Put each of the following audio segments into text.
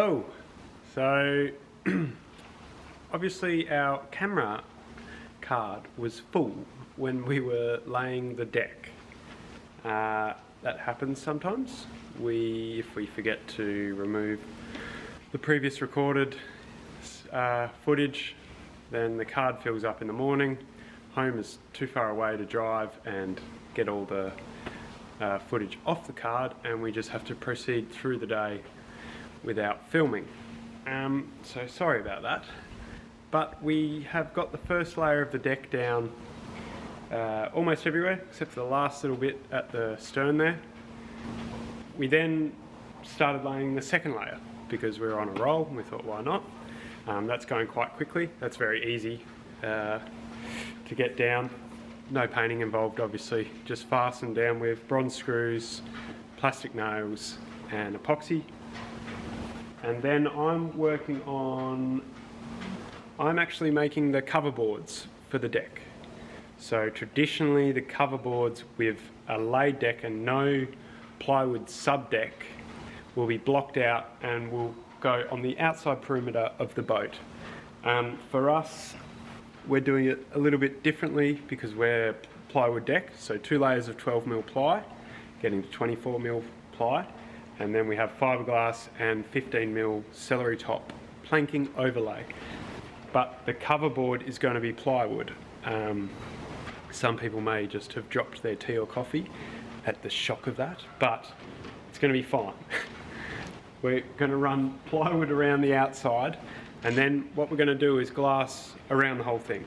Hello. So obviously our camera card was full when we were laying the deck. That happens sometimes. If we forget to remove the previous recorded footage, then the card fills up in the morning. Home is too far away to drive and get all the footage off the card, and we just have to proceed through the day without filming. So sorry about that. But we have got the first layer of the deck down almost everywhere, except for the last little bit at the stern there. We then started laying the second layer because we were on a roll and we thought, why not? That's going quite quickly. That's very easy to get down. No painting involved, obviously. Just fastened down with bronze screws, plastic nails and epoxy. And then I'm actually making the cover boards for the deck. So traditionally the cover boards with a laid deck and no plywood sub deck will be blocked out and will go on the outside perimeter of the boat. For us, we're doing it a little bit differently because we're plywood deck, so 2 layers of 12mm ply, getting to 24mm ply, and then we have fiberglass and 15mm celery top planking overlay. But the cover board is going to be plywood. Some people may just have dropped their tea or coffee at the shock of that, but it's going to be fine. We're going to run plywood around the outside, and then what we're going to do is glass around the whole thing.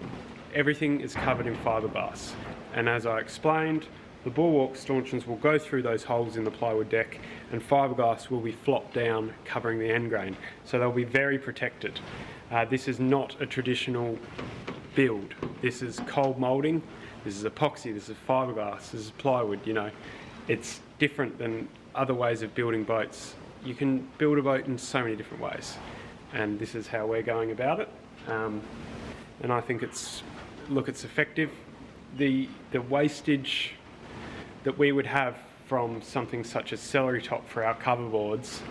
Everything is covered in fiberglass, and as I explained, the bulwark stanchions will go through those holes in the plywood deck, and fiberglass will be flopped down covering the end grain, so they'll be very protected. This is not a traditional build. This is cold moulding, this is epoxy, this is fiberglass, this is plywood. You know, it's different than other ways of building boats. You can build a boat in so many different ways, and this is how we're going about it. And I think it's effective. The wastage that we would have from something such as celery top for our cover boards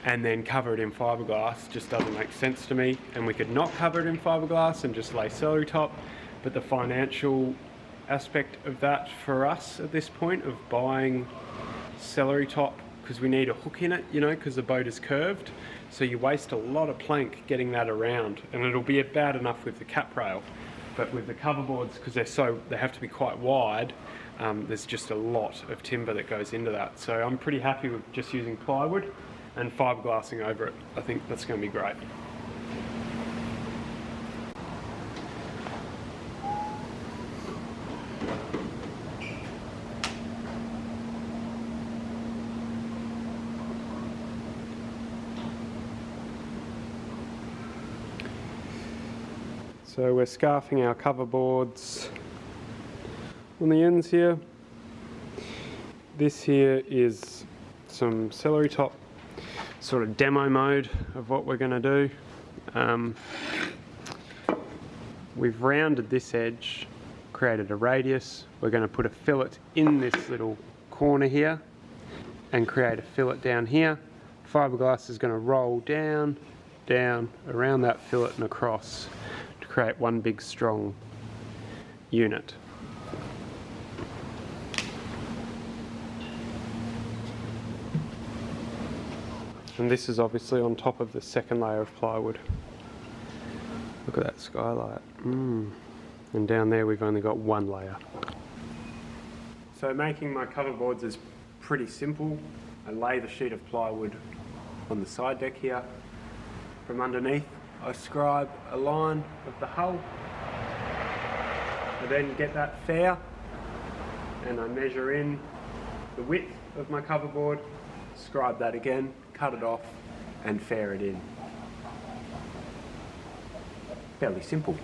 and then cover it in fiberglass just doesn't make sense to me. And we could not cover it in fiberglass and just lay celery top, but the financial aspect of that for us at this point of buying celery top, because we need a hook in it, you know, because the boat is curved, so you waste a lot of plank getting that around, and it'll be bad enough with the cap rail, but with the cover boards, because they have to be quite wide, there's just a lot of timber that goes into that. So I'm pretty happy with just using plywood and fiberglassing over it. I think that's going to be great. So we're scarfing our cover boards on the ends here. This here is some celery top sort of demo mode of what we're going to do. We've rounded this edge, created a radius. We're going to put a fillet in this little corner here and create a fillet down here. Fiberglass is going to roll down, around that fillet and across to create one big strong unit. And this is obviously on top of the second layer of plywood. Look at that skylight. And down there we've only got one layer. So making my cover boards is pretty simple. I lay the sheet of plywood on the side deck here. From underneath I scribe a line of the hull. I then get that fair and I measure in the width of my cover board, scribe that again, cut it off and fair it in. Fairly simple.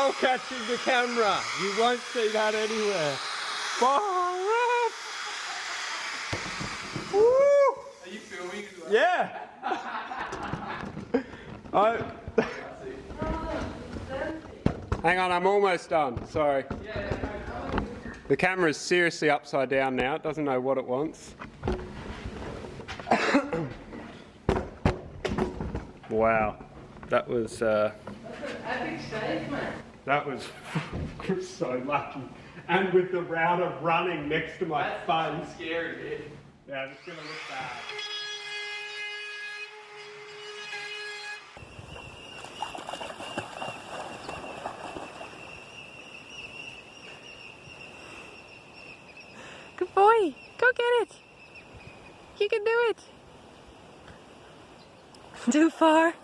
roll catching the camera. You won't see that anywhere. Far up. Woo! Are you filming as well? Yeah. Hang on, I'm almost done. Sorry. The camera's seriously upside down now. It doesn't know what it wants. Wow. That was... That's an epic save, man. That was so lucky. And with the router running next to my face. Scary, dude. Yeah, it's going to look bad. Good boy. Go get it. You can do it. Too far.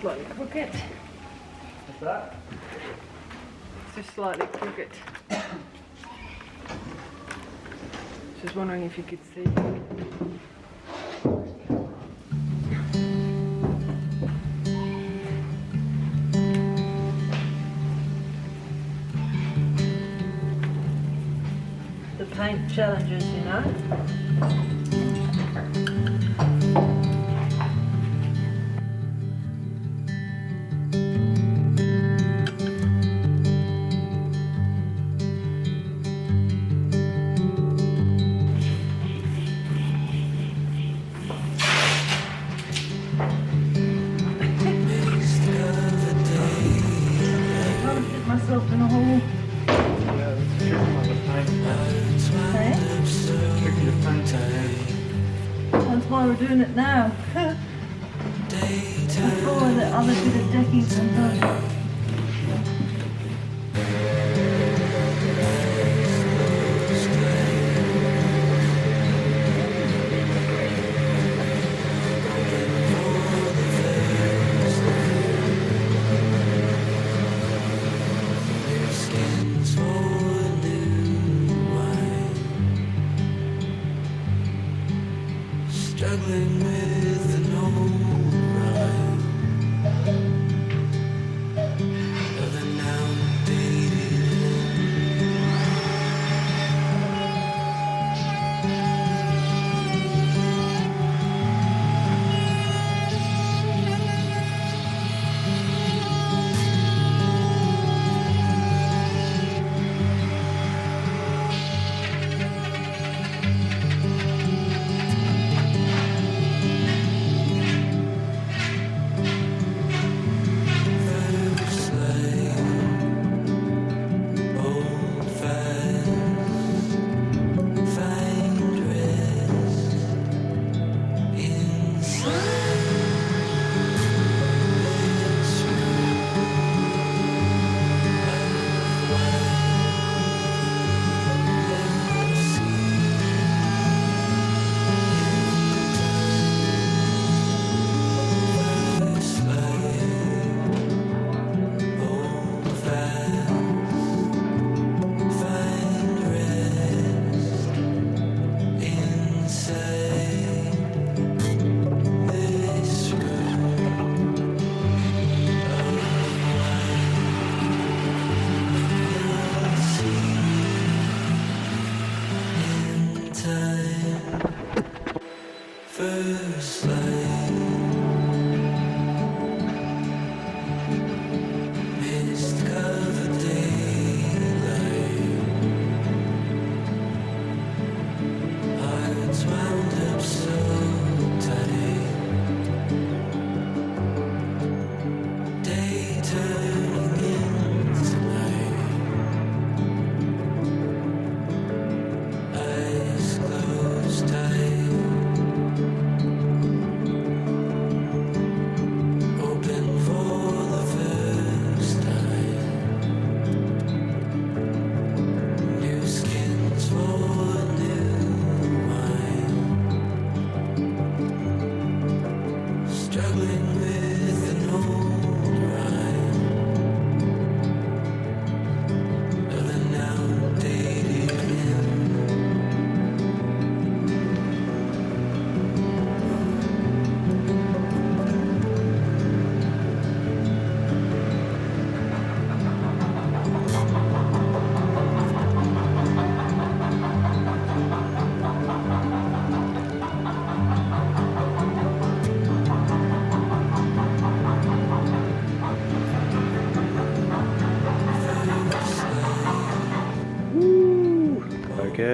Slightly crooked. What's that? It's just slightly crooked. Just wondering if you could see. The paint challenges, you know. Myself in a hole. Yeah, it's tricky on the paint. Okay. Tricky to paint. That's why we're doing it now. Before the other bit of decking sometimes. Struggling with an old rhyme of an first light, mist covered daylight, hearts wound up so tight, day turning into night, eyes closed tight.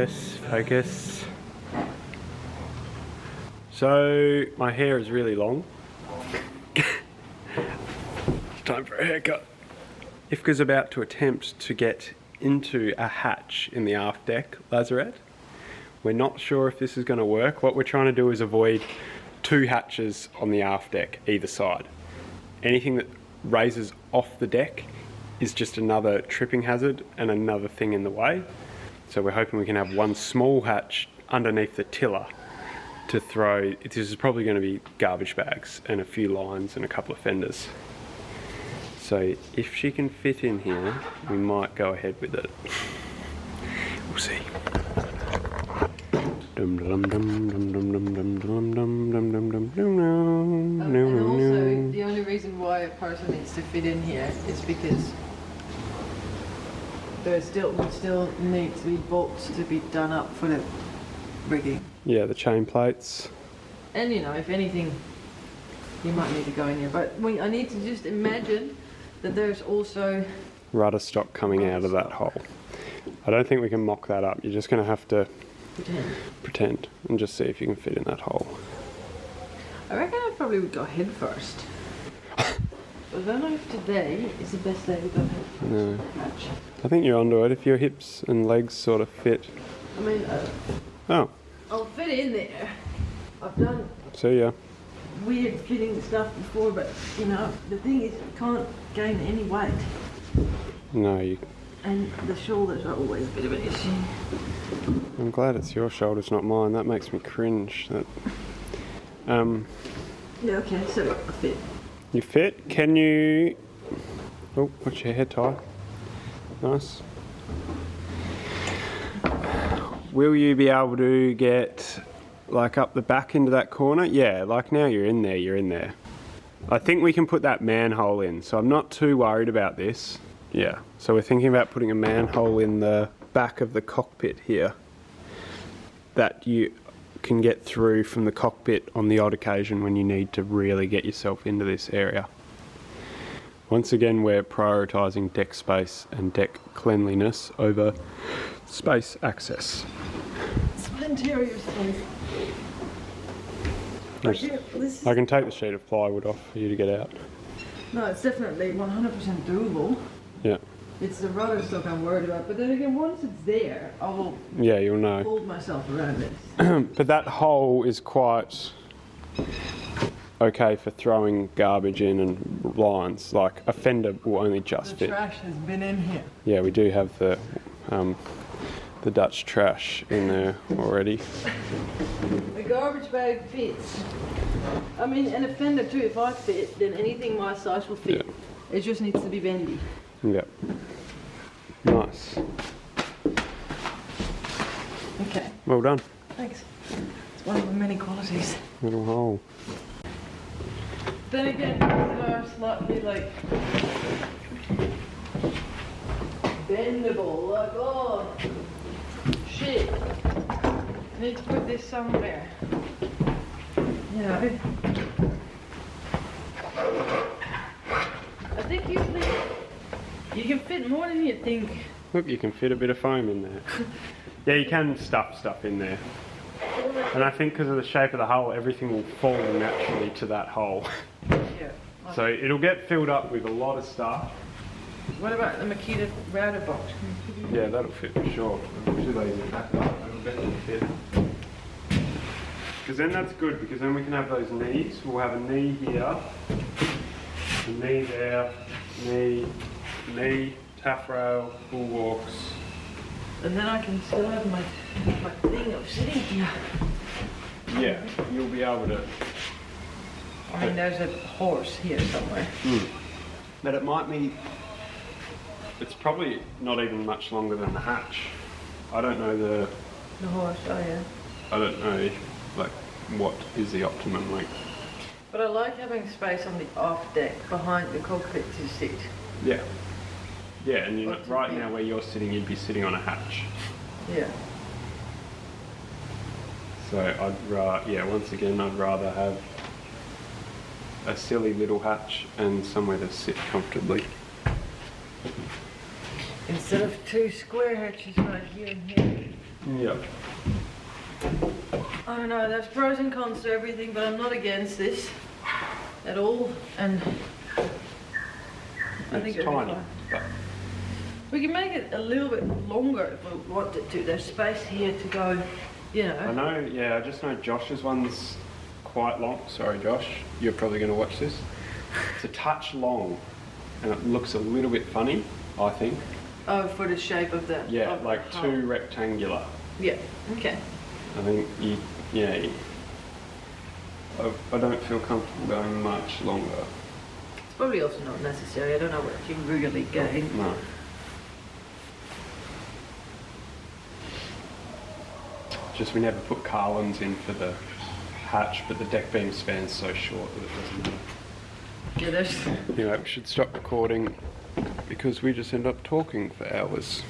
Focus, focus. So my hair is really long. Time for a haircut. Iefke's about to attempt to get into a hatch in the aft deck lazarette. We're not sure if this is going to work. What we're trying to do is avoid 2 hatches on the aft deck either side. Anything that raises off the deck is just another tripping hazard and another thing in the way. So we're hoping we can have one small hatch underneath the tiller to throw. This is probably going to be garbage bags and a few lines and a couple of fenders. So if she can fit in here, we might go ahead with it. We'll see. And also, the only reason why a person needs to fit in here is because there still needs to be bolts to be done up for the rigging. Yeah, the chain plates. And you know, if anything, you might need to go in here. But I need to just imagine that there's also Rudder stock coming out of that hole. I don't think we can mock that up. You're just going to have to pretend and just see if you can fit in that hole. I reckon I probably would go head first. But I don't know if today is the best day to go head first. No. I think you're onto it if your hips and legs sort of fit. I mean, Oh, I'll fit in there. I've done see ya. weird fitting stuff before, but you know, the thing is, you can't gain any weight. No, you. And the shoulders are always a bit of an issue. I'm glad it's your shoulders, not mine. That makes me cringe. That. Yeah, okay, so I fit. You fit? Can you? Oh, what's your hair tie? Nice. Will you be able to get like up the back into that corner? Yeah, like now you're in there, you're in there. I think we can put that manhole in, so I'm not too worried about this. Yeah, so we're thinking about putting a manhole in the back of the cockpit here that you can get through from the cockpit on the odd occasion when you need to really get yourself into this area. Once again, we're prioritising deck space and deck cleanliness over space access. It's my interior space. I can take the sheet of plywood off for you to get out. No, it's definitely 100% doable. Yeah. It's the rudder stock I'm worried about, but then again, once it's there, I will Yeah, you'll know. hold myself around it. But that hole is quite okay for throwing garbage in and lines. Like a fender will only just The fit. trash has been in here. Yeah, we do have the Dutch trash in there already. The garbage bag fits. I mean, and a fender too, if I fit, then anything my size will fit. Yeah. It just needs to be bendy. Yep. Nice. Okay, Well done. thanks. It's one of the many qualities. Little hole. Then again, they are slightly like bendable, like, oh shit, I need to put this somewhere, you know. I think usually you can fit more than you think. Look, you can fit a bit of foam in there. Yeah, you can stuff stuff in there. And I think because of the shape of the hole, everything will fall naturally to that hole. Yeah. So it'll get filled up with a lot of stuff. What about the Makita router box? Yeah, that'll fit for sure. I'm too lazy to pack it up. It'll definitely fit. Because then that's good, because then we can have those knees. We'll have a knee here, a knee there, knee, taffrail, bulwarks. And then I can still have my thing of sitting here. Yeah, you'll be able to. I mean, there's a horse here somewhere. But it might be. It's probably not even much longer than the hatch. I don't know The horse, oh yeah. I don't know, like, what is the optimum length. But I like having space on the off deck behind the cockpit to sit. Yeah. Yeah, and right now where you're sitting, you'd be sitting on a hatch. Yeah. So once again, I'd rather have a silly little hatch and somewhere to sit comfortably. Instead of two square hatches right here and here. Yeah. I don't know, there's pros and cons to everything, but I'm not against this at all. And I think It's it'll be tiny. fine. But We can make it a little bit longer if we wanted to. There's space here to go, you I know. know, yeah, I just know Josh's one's quite long. Sorry, Josh, you're probably going to watch this. It's a touch long, and it looks a little bit funny, I think. Oh, for the shape of the. Yeah, of the like hull. too rectangular. Yeah. Okay. I think I don't feel comfortable going much longer. It's probably also not necessary. I don't know what you really gain. No. Just we never put Carlins in for the hatch, but the deck beam span's so short that it doesn't matter. Yeah, there's. Anyway, we should stop recording because we just end up talking for hours.